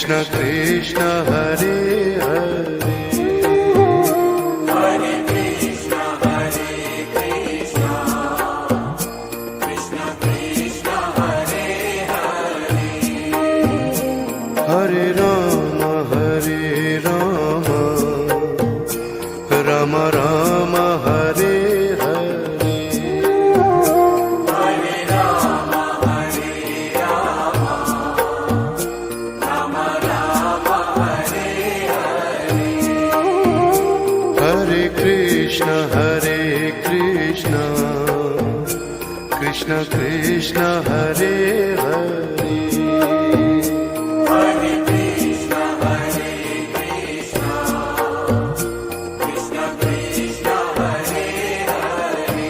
Krishna Krishna Hare Hare Hare Krishna Krishna Krishna Hare Hare Hare Ram Ram Ram Hare Hare Hare Ram Ram Ram Hare Hare Hare Krishna Krishna Krishna Hare Hare Hare Krishna Krishna Krishna Hare Hare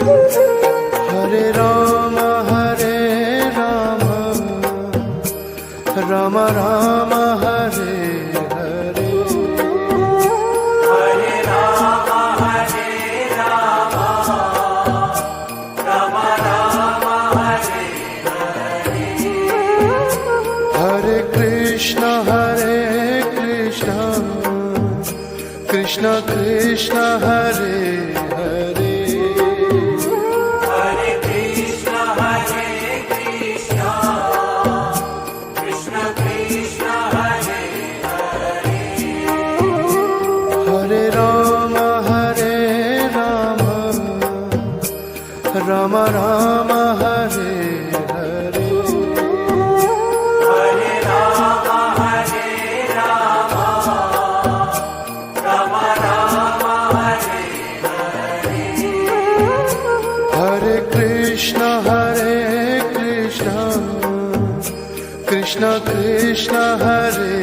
Hare Ram Ram Ram Hare Hare Hare Ram Ram Ram Hare Hare Hare Krishna Krishna Krishna Hare Hare Hare Krishna Krishna Krishna Hare Hare Hare Ram Ram Ram Hare Hare Hare Ram Ram Ram Hare Hare Hare Krishna Krishna Krishna Hare